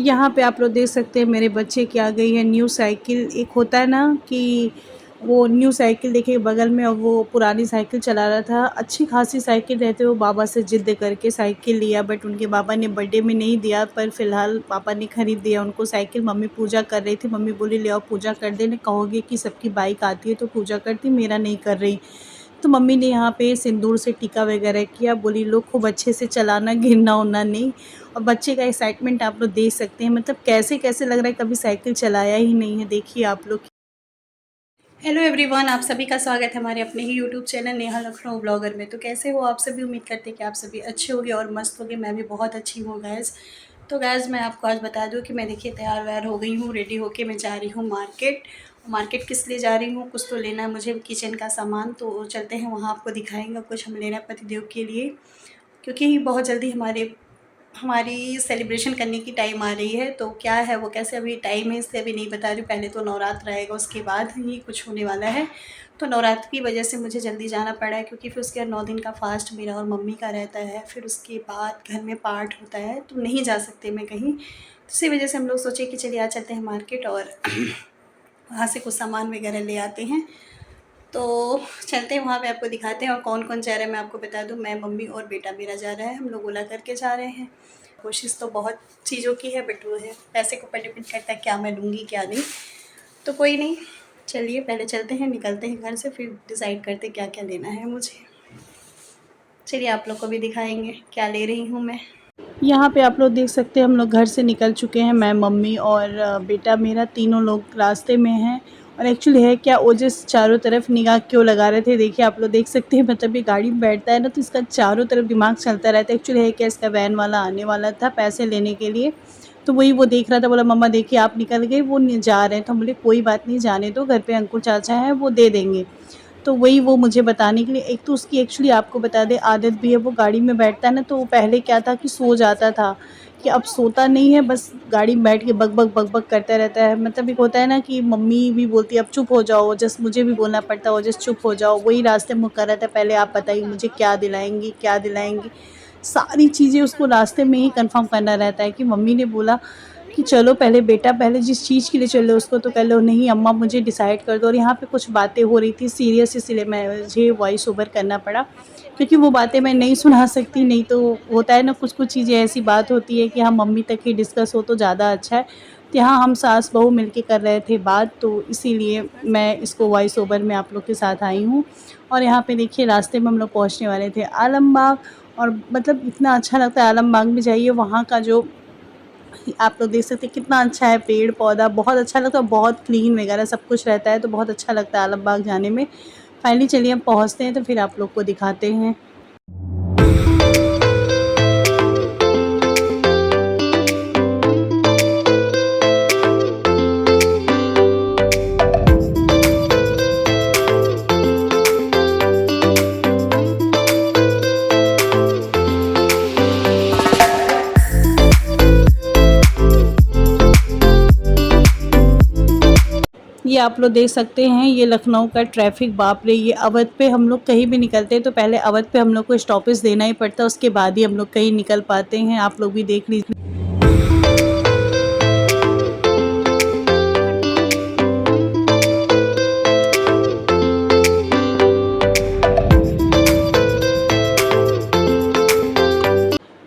यहाँ पे आप लोग देख सकते हैं मेरे बच्चे की आ गई है न्यू साइकिल। एक होता है ना कि वो न्यू साइकिल देखिए बगल में, और वो पुरानी साइकिल चला रहा था। अच्छी खासी साइकिल रहते वो बाबा से ज़िद करके साइकिल लिया, बट उनके बाबा ने बर्थडे में नहीं दिया, पर फ़िलहाल पापा ने ख़रीद दिया उनको साइकिल। मम्मी पूजा कर रही थी, मम्मी बोली ले आओ पूजा कर दे, कहोगे कि सबकी बाइक आती है तो पूजा करती, मेरा नहीं कर रही। तो मम्मी ने यहाँ पे सिंदूर से टीका वगैरह किया, बोली लो खूब अच्छे से चलाना, गिरना-उरना नहीं। और बच्चे का एक्साइटमेंट आप लोग देख सकते हैं, मतलब कैसे-कैसे लग रहा है कभी साइकिल चलाया ही नहीं है। देखिए आप लोग। हेलो एवरीवन, आप सभी का स्वागत है हमारे अपने ही YouTube channel Neha Lucknow blogger में। तो कैसे हो आप सभी? उम्मीद करते हैं कि आप सभी अच्छे होंगे और मस्त होंगे। मैं भी बहुत अच्छी हूँ गैस। तो गैस मैं आपको आज बता दूँ कि मैं देखिए तैयार वैयार हो गई हूँ, रेडी होके मैं जा रही हूँ मार्केट। मार्केट किस लिए जा रही हूँ? कुछ तो लेना है मुझे किचन का सामान, तो चलते हैं वहाँ, आपको दिखाएंगे। कुछ हम लेना है पतिदेव के लिए, क्योंकि बहुत जल्दी हमारी सेलिब्रेशन करने की टाइम आ रही है। तो क्या है वो, कैसे अभी टाइम है इसलिए अभी नहीं बता रही हूँ। पहले तो नवरात्र रहेगा, उसके बाद ही कुछ होने वाला है। तो नवरात्र की वजह से मुझे जल्दी जाना पड़ा है, क्योंकि फिर उसके बाद 9 दिन का फास्ट मेरा और मम्मी का रहता है। फिर उसके बाद घर में पाठ होता है, तो नहीं जा सकते मैं कहीं। तो इसी वजह से हम लोग सोचे कि चलिए आज चलते हैं मार्केट और वहाँ से कुछ सामान वगैरह ले आते हैं। तो चलते हैं वहाँ पे, आपको दिखाते हैं। और कौन कौन जा रहा है मैं आपको बता दूँ, मैं, मम्मी और बेटा मेरा जा रहा है। हम लोग ओला करके जा रहे हैं। कोशिश तो बहुत चीज़ों की है, बट वो है पैसे के ऊपर डिपेंड करता है क्या मैं लूँगी क्या नहीं। तो कोई नहीं, चलिए पहले चलते हैं, निकलते हैं घर से, फिर डिसाइड करते हैं क्या क्या लेना है मुझे। चलिए आप लोग को भी दिखाएंगे क्या ले रही हूँ मैं। यहाँ पे आप लोग देख सकते हैं हम लोग घर से निकल चुके हैं। मैं, मम्मी और बेटा मेरा, तीनों लोग रास्ते में हैं। और एक्चुअली है क्या, ओजस चारों तरफ निगाह क्यों लगा रहे थे, देखिए आप लोग देख सकते हैं। मतलब ये गाड़ी में बैठता है ना, तो इसका चारों तरफ दिमाग चलता रहता है। एक्चुअली है क्या, इसका वैन वाला आने वाला था पैसे लेने के लिए, तो वही वो देख रहा था। बोला मम्मा देखिए आप निकल गए, वो जा रहे हैं। तो हम बोले कोई बात नहीं, जाने दो, घर पे अंकुर चाचा हैं वो दे देंगे। तो वही वो मुझे बताने के लिए, एक तो उसकी एक्चुअली आपको बता दें आदत भी है, वो गाड़ी में बैठता है ना, तो पहले क्या था कि सो जाता था, कि अब सोता नहीं है, बस गाड़ी में बैठ के बक बक करता रहता है। मतलब एक होता है ना कि मम्मी भी बोलती है अब चुप हो जाओ, जस्ट मुझे भी बोलना पड़ता है जस्ट चुप हो जाओ। वही रास्ते में कर रहा था, पहले आप बताइए मुझे क्या दिलाएंगी क्या दिलाएंगी। सारी चीज़ें उसको रास्ते में ही कंफर्म करना रहता है। कि मम्मी ने बोला कि चलो पहले बेटा, पहले जिस चीज़ के लिए चल रहे हो उसको तो कह लो। नहीं अम्मा मुझे डिसाइड कर दो। और यहाँ पे कुछ बातें हो रही थी सीरियस, इसलिए मुझे वॉइस ओवर करना पड़ा, क्योंकि वो बातें मैं नहीं सुना सकती। नहीं तो होता है ना, कुछ कुछ चीज़ें ऐसी बात होती है कि हाँ मम्मी तक ही डिस्कस हो तो ज़्यादा अच्छा है। तो यहाँ हम सास बहू मिलके कर रहे थे बात, तो इसीलिए मैं इसको वॉइस ओवर में आप लोग के साथ आई हूँ। और यहाँ पे देखिए रास्ते में हम लोग पहुँचने वाले थे आलमबाग। और मतलब इतना अच्छा लगता है आलमबाग में जाइए, वहाँ का जो आप लोग देख सकते हैं कितना अच्छा है, पेड़ पौधा बहुत अच्छा लगता है, बहुत क्लीन वगैरह सब कुछ रहता है, तो बहुत अच्छा लगता है आलमबाग जाने में। फाइनली चलिए हम पहुँचते हैं, तो फिर आप लोग को दिखाते हैं। ये आप लोग देख सकते हैं, ये लखनऊ का ट्रैफिक, बाप रे। ये अवध पे हम लोग कहीं भी निकलते हैं तो पहले अवध पे हम लोग को स्टॉपेज देना ही पड़ता है, उसके बाद ही हम लोग कहीं निकल पाते हैं। आप लोग भी देख लीजिए।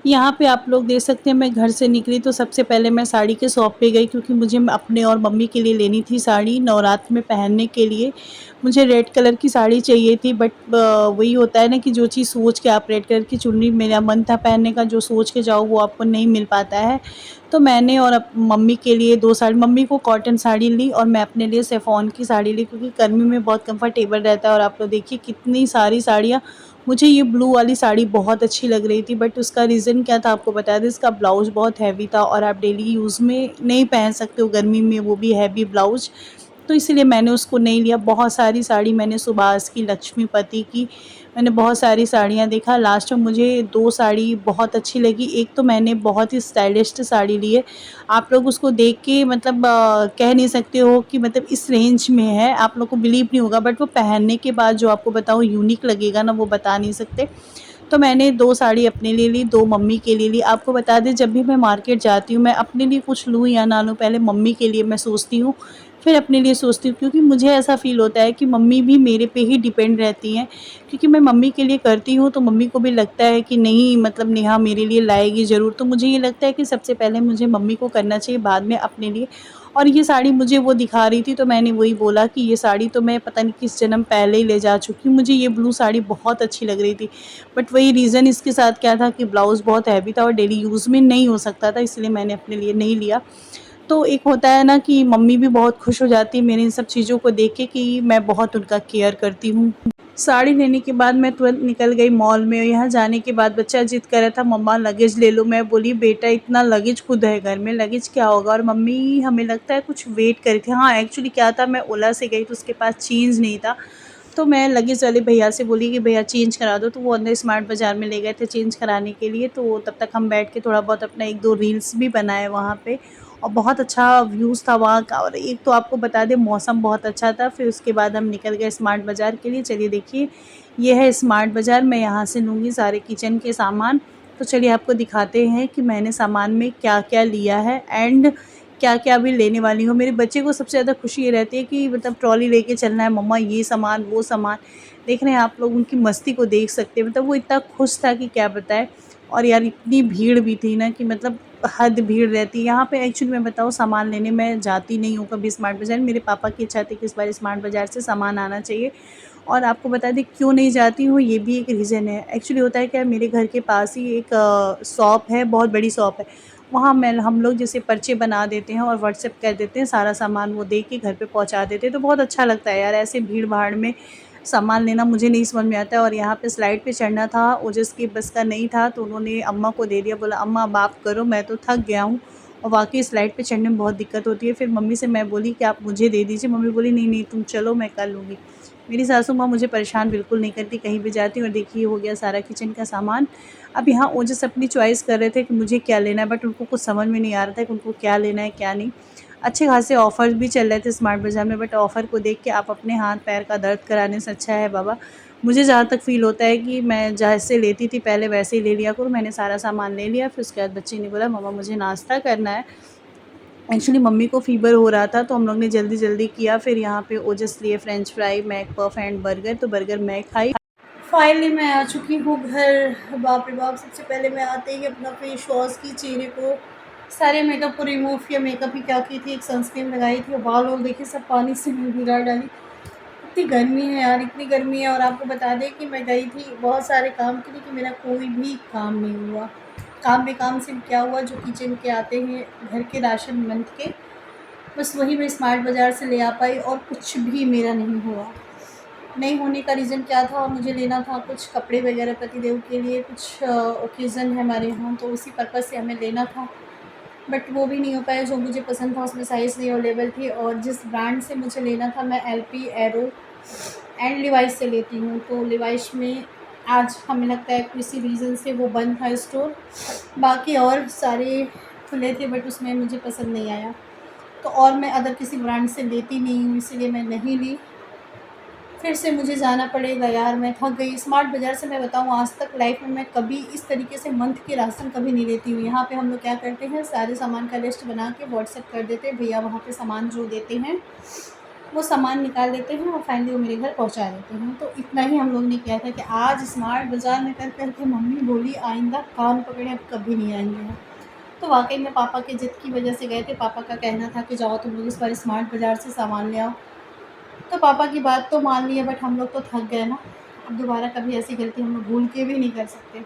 यहाँ पे आप लोग देख सकते हैं, मैं घर से निकली तो सबसे पहले मैं साड़ी के शॉप पे गई, क्योंकि मुझे अपने और मम्मी के लिए लेनी थी साड़ी नवरात्र में पहनने के लिए। मुझे रेड कलर की साड़ी चाहिए थी, बट वही होता है ना कि जो चीज़ सोच के आप, रेड कलर की चुन्नी मेरा मन था पहनने का, जो सोच के जाओ वो आपको नहीं मिल पाता है। तो मैंने और मम्मी के लिए 2 साड़ी, मम्मी को कॉटन साड़ी ली और मैं अपने लिए शिफॉन की साड़ी ली, क्योंकि गर्मी में बहुत कंफर्टेबल रहता है। और आप लोग देखिए कितनी सारी साड़ियाँ। मुझे ये ब्लू वाली साड़ी बहुत अच्छी लग रही थी, बट उसका रीज़न क्या था आपको बता दें, इसका ब्लाउज़ बहुत हैवी था और आप डेली यूज़ में नहीं पहन सकते हो गर्मी में, वो भी हैवी ब्लाउज़। तो इसीलिए मैंने उसको नहीं लिया। बहुत सारी साड़ी मैंने सुभाष की, लक्ष्मीपति की, मैंने बहुत सारी साड़ियाँ देखा। लास्ट में मुझे 2 साड़ी बहुत अच्छी लगी। एक तो मैंने बहुत ही स्टाइलिश साड़ी ली है। आप लोग उसको देख के मतलब कह नहीं सकते हो कि मतलब इस रेंज में है, आप लोग को बिलीव नहीं होगा, बट वो पहनने के बाद जो आपको बताऊँ यूनिक लगेगा ना, वो बता नहीं सकते। तो मैंने 2 साड़ी अपने लिए ली, 2 मम्मी के लिए ली। आपको बता दें जब भी मैं मार्केट जाती हूँ, मैं अपने लिए कुछ लूँ या ना लूँ, पहले मम्मी के लिए मैं सोचती हूँ, फिर अपने लिए सोचती हूँ, क्योंकि मुझे ऐसा फ़ील होता है कि मम्मी भी मेरे पे ही डिपेंड रहती हैं। क्योंकि मैं मम्मी के लिए करती हूँ तो मम्मी को भी लगता है कि नहीं, मतलब नेहा मेरे लिए लाएगी ज़रूर। तो मुझे ये लगता है कि सबसे पहले मुझे मम्मी को करना चाहिए, बाद में अपने लिए। और ये साड़ी मुझे वो दिखा रही थी तो मैंने वही बोला कि ये साड़ी तो मैं पता नहीं किस जन्म पहले ही ले जा चुकी हूँ। मुझे ये ब्लू साड़ी बहुत अच्छी लग रही थी, बट वही रीज़न इसके साथ क्या था कि ब्लाउज़ बहुत हैवी था और डेली यूज़ में नहीं हो सकता था, इसलिए मैंने अपने लिए नहीं लिया। तो एक होता है ना कि मम्मी भी बहुत खुश हो जाती है मेरी इन सब चीज़ों को देख के कि मैं बहुत उनका केयर करती हूँ। साड़ी लेने के बाद मैं तुरंत निकल गई मॉल में। यहाँ जाने के बाद बच्चा ज़िद कर रहा था, मम्मा लगेज ले लो। मैं बोली बेटा इतना लगेज खुद है घर में, लगेज क्या होगा। और मम्मी हमें लगता है कुछ वेट कर रही थी। हाँ, एक्चुअली क्या था, मैं ओला से गई तो उसके पास चेंज नहीं था। तो मैं लगेज वाले भैया से बोली कि भैया चेंज करा दो, तो वो अंदर स्मार्ट बाज़ार में ले गए थे चेंज कराने के लिए। तो तब तक हम बैठ के थोड़ा बहुत अपना 1-2 रील्स भी बनाए वहाँ पे, और बहुत अच्छा व्यूज़ था वहाँ का। और एक तो आपको बता दें मौसम बहुत अच्छा था। फिर उसके बाद हम निकल गए स्मार्ट बाज़ार के लिए। चलिए देखिए, ये है स्मार्ट बाज़ार, मैं यहाँ से लूँगी सारे किचन के सामान। तो चलिए आपको दिखाते हैं कि मैंने सामान में क्या-क्या लिया है एंड क्या-क्या अभी लेने वाली हूँ। मेरे बच्चे को सबसे ज़्यादा खुशी ये रहती है कि मतलब ट्रॉली लेके चलना है, मम्मा ये सामान, वो सामान। देख रहे हैं आप लोग, उनकी मस्ती को देख सकते हैं, मतलब वो इतना खुश था कि क्या बताएँ। और यार इतनी भीड़ भी थी ना कि मतलब हद भीड़ रहती है। यहाँ पे एक्चुअली मैं बताऊँ, सामान लेने मैं जाती नहीं हूँ कभी स्मार्ट बाज़ार। मेरे पापा की इच्छा थी कि इस बार स्मार्ट बाज़ार से सामान आना चाहिए। और आपको बता दें क्यों नहीं जाती हूँ, ये भी एक रीज़न है। एक्चुअली होता है क्या, मेरे घर के पास ही एक शॉप है, बहुत बड़ी शॉप है। वहाँ मैं हम लोग जैसे पर्चे बना देते हैं और व्हाट्सएप कर देते हैं, सारा सामान वो दे के घर पे पहुँचा देते हैं। तो बहुत अच्छा लगता है यार, ऐसे भीड़-भाड़ में सामान लेना मुझे नहीं समझ में आता है। और यहाँ पे स्लाइड पे चढ़ना था, ओजस की बस का नहीं था, तो उन्होंने अम्मा को दे दिया, बोला अम्मा अब आप करो, मैं तो थक गया हूँ। और वाक़ई स्लाइड पे चढ़ने में बहुत दिक्कत होती है। फिर मम्मी से मैं बोली कि आप मुझे दे दीजिए, मम्मी बोली नहीं, नहीं तुम चलो मैं कर लूँगी। मेरी सासू माँ मुझे परेशान बिल्कुल नहीं करती, कहीं भी जाती हूँ। और देखिए हो गया सारा किचन का सामान। अब यहाँ ओजस अपनी चॉइस कर रहे थे कि मुझे क्या लेना है, बट उनको कुछ समझ में नहीं आ रहा था कि उनको क्या लेना है क्या नहीं। अच्छे खासे ऑफ़र्स भी चल रहे थे स्मार्ट बाज़ार में, बट ऑफ़र को देख के आप अपने हाथ पैर का दर्द कराने से अच्छा है बाबा, मुझे जहाँ तक फ़ील होता है कि मैं जैसे लेती थी पहले वैसे ही ले लिया करूँ। मैंने सारा सामान ले लिया। फिर उसके बाद बच्चे ने बोला मम्मा मुझे नाश्ता करना है। एक्चुअली मम्मी को फ़ीवर हो रहा था तो हम लोग ने जल्दी-जल्दी किया। फिर यहाँ पे ओजस लिए French fry, McPuff and burger, तो बर्गर मैं खाई। फाइनली मैं आ चुकी हूँ घर। बाप रे बाप! सबसे पहले मैं आते ही अपना फेस वॉश की, चेहरे को सारे मेकअप को रिमूव किया। मेकअप ही क्या की थी, एक सनस्क्रीन लगाई थी और बाल और देखिए सब पानी से मैं भिगा डाली। इतनी गर्मी है यार, इतनी गर्मी है। और आपको बता दें कि मैं गई थी बहुत सारे काम के लिए, कि मेरा कोई भी काम नहीं हुआ। काम में काम सिर्फ क्या हुआ, जो किचन के आते हैं घर के राशन मंथ के, बस वही मैं स्मार्ट बाज़ार से ले आ पाई और कुछ भी मेरा नहीं हुआ। नहीं होने का रीज़न क्या था, मुझे लेना था कुछ कपड़े वगैरह पतिदेव के लिए, कुछ ओकेज़न है हमारे यहाँ, तो उसी पर्पज़ से हमें लेना था। बट वो भी नहीं हो पाया, जो मुझे पसंद था उसमें साइज़ नहीं अवेलेबल थी। और जिस ब्रांड से मुझे लेना था, मैं एलपी, एरो एंड लिवाइस से लेती हूँ, तो लिवाइस में आज हमें लगता है किसी रीज़न से वो बंद था स्टोर। बाकी और सारे खुले थे, बट उसमें मुझे पसंद नहीं आया। तो और मैं अदर किसी ब्रांड से लेती नहीं हूँ, इसीलिए मैं नहीं ली। फिर से मुझे जाना पड़ेगा यार, मैं थक गई। स्मार्ट बाज़ार से मैं बताऊँ, आज तक लाइफ में मैं कभी इस तरीके से मंथ के राशन कभी नहीं लेती हूँ। यहाँ पे हम लोग क्या करते हैं, सारे सामान का लिस्ट बना के व्हाट्सएप कर देते हैं, भैया वहाँ पे सामान जो देते हैं वो सामान निकाल देते हैं और फाइनली वो मेरे घर पहुँचा देते हैं। तो इतना ही हम लोग ने किया था कि आज स्मार्ट बाज़ार में कर कर के मम्मी बोली आइंदा कान पकड़े अब कभी नहीं आएंगे हम। तो वाक़ई में पापा की ज़िद की वजह से गए थे। पापा का कहना था कि जाओ तुम लोग इस बार स्मार्ट बाज़ार से सामान ले आओ। तो पापा की बात तो मान ली है, बट हम लोग तो थक गए ना। अब दोबारा कभी ऐसी गलती हम लोग भूल के भी नहीं कर सकते।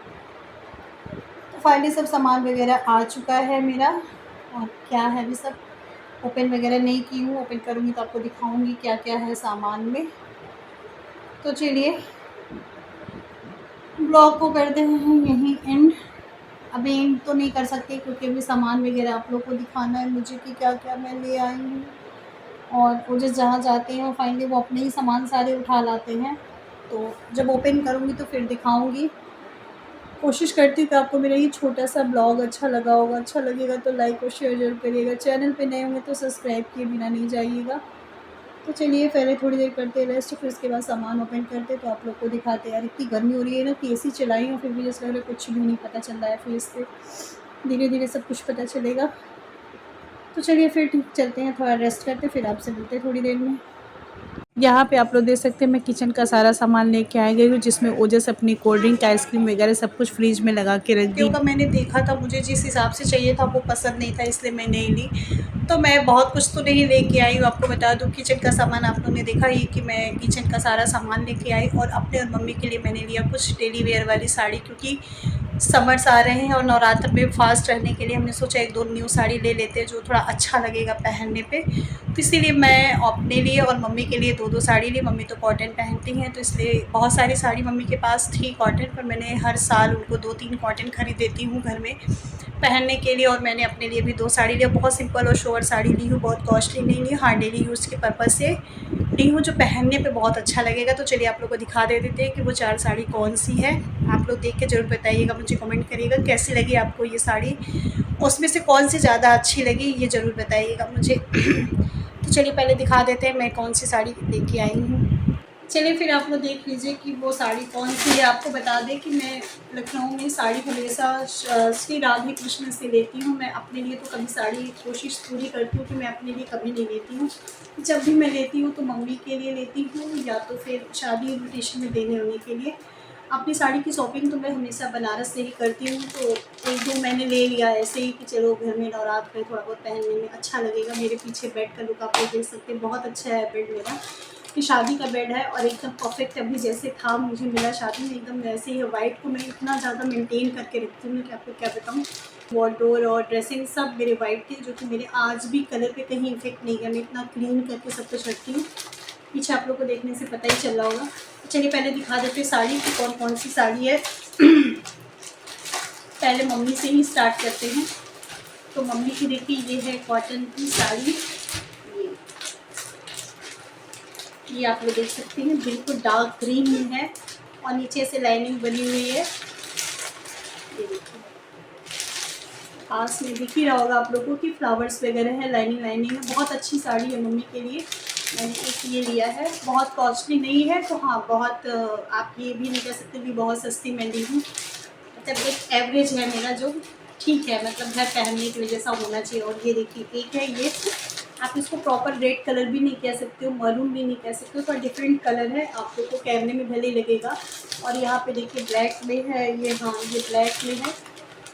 तो फाइनली सब सामान वगैरह आ चुका है मेरा। और क्या है अभी सब ओपन वगैरह नहीं की हूँ, ओपन करूँगी तो आपको दिखाऊँगी क्या-क्या है सामान में। तो चलिए ब्लॉग को करते हैं यहीं एंड। अभी एंड तो नहीं कर सकते क्योंकि अभी सामान वगैरह आप लोग को दिखाना है मुझे कि क्या-क्या मैं ले आई हूँ। और वो जिस जहाँ जाते हैं फाइनली वो अपने ही सामान सारे उठा लाते हैं। तो जब ओपन करूँगी तो फिर दिखाऊँगी। कोशिश करती हूँ कि आपको मेरा ये छोटा-सा ब्लॉग अच्छा लगा होगा। अच्छा लगेगा तो लाइक और शेयर ज़रूर करिएगा। चैनल पे नए होंगे तो सब्सक्राइब किए बिना नहीं जाइएगा। तो चलिए पहले थोड़ी देर करते रेस्ट, फिर उसके बाद सामान ओपन करते तो आप लोग को दिखाते। यार इतनी गर्मी हो रही है ना कि एसी चलाई हूँ फिर भी जैसे लग रहा है कुछ भी नहीं पता चल रहा है, फिर इससे धीरे धीरे सब कुछ पता चलेगा। तो चलिए फिर चलते हैं, थोड़ा रेस्ट करते फिर आपसे मिलते हैं थोड़ी देर में। यहाँ पे आप लोग देख सकते हैं मैं किचन का सारा सामान लेके आ गई हूँ, जिसमें ओजस अपनी कोल्ड ड्रिंक आइसक्रीम वगैरह सब कुछ फ्रिज में लगा के रख दी। मैंने देखा था, मुझे जिस हिसाब से चाहिए था वो पसंद नहीं था, इसलिए मैं नहीं ली। तो मैं बहुत कुछ तो नहीं लेके आई हूँ, आपको बता दूँ किचन का सामान आप लोगों ने देखा ही कि मैं किचन का सारा सामान लेके आई। और अपने और मम्मी के लिए मैंने लिया कुछ डेली वेयर वाली साड़ी, क्योंकि समर्स आ रहे हैं और नवरात्र में फास्ट रहने के लिए हमने सोचा एक दो न्यू साड़ी ले लेते हैं जो थोड़ा अच्छा लगेगा पहनने पे। तो इसीलिए मैं अपने लिए और मम्मी के लिए दो दो साड़ी ली। मम्मी तो कॉटन पहनती हैं तो इसलिए बहुत सारी साड़ी मम्मी के पास थी कॉटन, पर मैंने हर साल उनको 2-3 कॉटन खरीद देती हूँ घर में पहनने के लिए। और मैंने अपने लिए भी 2 साड़ी लिया, बहुत सिंपल और शोवर साड़ी ली हूँ, बहुत कॉस्टली नहीं ली, हाँ डेली यूज़ के पर्पज़ से ली हूँ, जो पहनने पे बहुत अच्छा लगेगा। तो चलिए आप लोग को दिखा दे देते हैं कि वो 4 साड़ी कौन सी है। आप लोग देख के ज़रूर बताइएगा, मुझे कमेंट करिएगा कैसी लगी आपको ये साड़ी, उसमें से कौन सी ज़्यादा अच्छी लगी ये ज़रूर बताइएगा मुझे। तो चलिए पहले दिखा देते हैं मैं कौन सी साड़ी लेके आई हूँ। चलिए फिर आप लोग देख लीजिए कि वो साड़ी कौन सी है। आपको बता दें कि मैं लखनऊ में साड़ी हमेशा श्री राधे कृष्ण से लेती हूँ। मैं अपने लिए तो कभी साड़ी कोशिश पूरी करती हूँ कि मैं अपने लिए कभी नहीं लेती हूँ। जब भी मैं लेती हूँ तो मम्मी के लिए लेती हूँ या तो फिर शादी इन्विटेशन में देने होने के लिए। अपनी साड़ी की शॉपिंग तो मैं हमेशा बनारस से ही करती हूँ। तो एक दो मैंने ले लिया ऐसे ही कि चलो घर में नवरात्र में थोड़ा बहुत पहनने में अच्छा लगेगा। मेरे पीछे बेड का लुक आप लोग देख सकते हैं, बहुत अच्छा है बेड मेरा, कि शादी का बेड है और एकदम परफेक्ट अभी जैसे था मुझे मिला शादी में एकदम वैसे ही है। वाइट को मैं इतना ज़्यादा मेंटेन करके रखती हूँ कि आपको क्या बताऊँ। वॉर्डरोब और ड्रेसिंग सब मेरे वाइट थे, जो कि मेरे आज भी कलर पे कहीं इफेक्ट नहीं है। मैं इतना क्लीन करके सब कुछ रखती हूँ, पीछे आप लोग को देखने से पता ही चल रहा होगा। चलिए पहले दिखा देते साड़ी की कौन कौन सी साड़ी है। पहले मम्मी से ही स्टार्ट करते हैं। तो मम्मी की देखिए ये है कॉटन की साड़ी, ये आप लोग देख सकते हैं बिल्कुल डार्क ग्रीन में है और नीचे से लाइनिंग बनी हुई है। ये देखिए पास में दिख ही रहा होगा आप लोगों को कि फ्लावर्स वगैरह है, लाइनिंग लाइनिंग है। बहुत अच्छी साड़ी है मम्मी के लिए। मैंने एक ये लिया है, बहुत कॉस्टली नहीं है तो हाँ बहुत आप ये भी नहीं कह सकते कि बहुत सस्ती मैं ली हूँ। मतलब एक एवरेज है मेरा जो ठीक है, मतलब घर पहनने की वजह से होना चाहिए। और ये देखिए एक है ये, आप इसको प्रॉपर रेड कलर भी नहीं कह सकते हो, मरून भी नहीं कह सकते हो, पर डिफरेंट कलर है। आप लोग को कैमरे में भले ही लगेगा। और यहाँ पे देखिए ब्लैक में है ये, हाँ ये ब्लैक में है,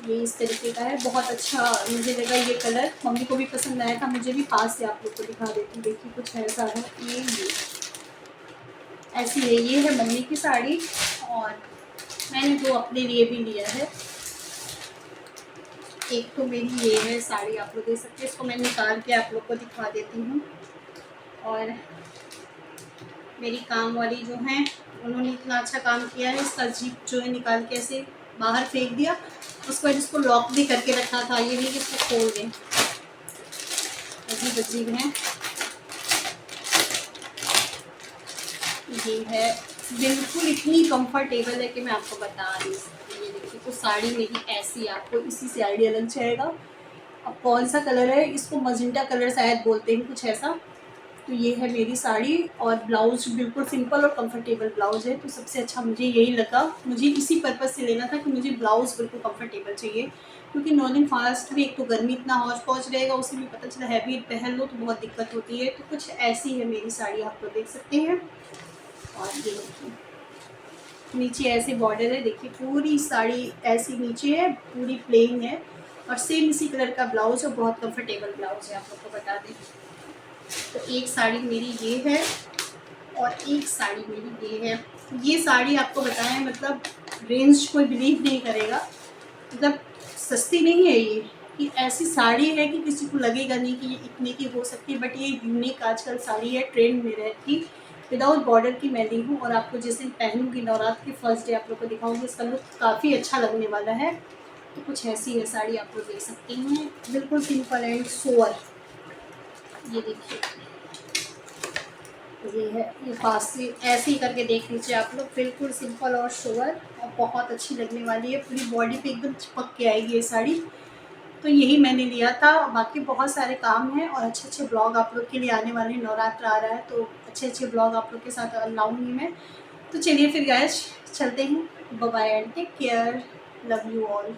ये इस तरीके का है। बहुत अच्छा मुझे लगा ये कलर, मम्मी को भी पसंद आया था, मुझे भी। पास से आप लोग को दिखा देती हूँ, देखिए कुछ ऐसा है ये ऐसी है। ये है मम्मी की साड़ी और मैंने दो अपने लिए भी लिया है। एक तो मेरी ये है साड़ी, आप लोग देख सकते हैं, इसको मैं निकाल के आप लोग को दिखा देती हूँ। और मेरी काम वाली जो हैं उन्होंने इतना अच्छा काम किया है, इसका जीप जो है निकाल के ऐसे बाहर फेंक दिया, उसके बाद इसको लॉक भी करके रखा था। ये नहीं कि इसको खोल दें, अजीब अजीब है। ये है बिल्कुल इतनी कंफर्टेबल है कि मैं आपको बता नहीं सकती। ये देखिए तो साड़ी मेरी ऐसी, आपको इसी से आइडिया लग जाएगा। अब कौन सा कलर है, इसको मजेंटा कलर शायद बोलते हैं कुछ ऐसा। तो ये है मेरी साड़ी और ब्लाउज बिल्कुल सिंपल और कंफर्टेबल ब्लाउज है। तो सबसे अच्छा मुझे यही लगा, मुझे इसी पर्पज़ से लेना था कि मुझे ब्लाउज़ बिल्कुल कंफर्टेबल चाहिए, क्योंकि 9 दिन फास्ट में एक तो गर्मी इतना हौच पहुँच रहेगा, उसे भी पता चला हैवी पहन लो तो बहुत दिक्कत होती है। तो कुछ ऐसी है मेरी साड़ी, आप लोग देख सकते हैं। और ये देखिए नीचे ऐसे बॉर्डर है, देखिए पूरी साड़ी ऐसी नीचे है, पूरी प्लेन है और सेम इसी कलर का ब्लाउज और बहुत कंफर्टेबल ब्लाउज है, आप लोग को बता दें। तो एक साड़ी मेरी ये है और एक साड़ी मेरी ये है। ये साड़ी आपको बताएं मतलब रेंज कोई बिलीव नहीं करेगा, मतलब सस्ती नहीं है ये, कि ऐसी साड़ी है कि किसी को लगेगा नहीं कि ये इतने की हो सकती है। बट ये यूनिक आजकल साड़ी है, ट्रेंड में रहती, विदाउट बॉर्डर की मैं ली हूँ। और आपको जिस दिन पहनूंगी नवरात्र के फर्स्ट डे आप लोग को दिखाऊंगी, इसका लुक काफ़ी अच्छा लगने वाला है। तो कुछ ऐसी है साड़ी, आप लोग देख सकते हैं, बिल्कुल सिंपल एंड सोवर। ये देखिए ये है, ये पास से ऐसे ही करके देख लीजिए आप लोग, बिल्कुल सिंपल और सोवर और बहुत अच्छी लगने वाली है। पूरी बॉडी पे एकदम चिपक के आएगी ये साड़ी। तो यही मैंने लिया था। बाकी बहुत सारे काम हैं और अच्छे-अच्छे ब्लॉग आप लोग के लिए आने वाले हैं। नवरात्र आ रहा है तो अच्छे-अच्छे ब्लॉग आप लोग के साथ लाऊँगी मैं। तो चलिए फिर गाइस चलते हैं। Bye bye and take care. Love you all.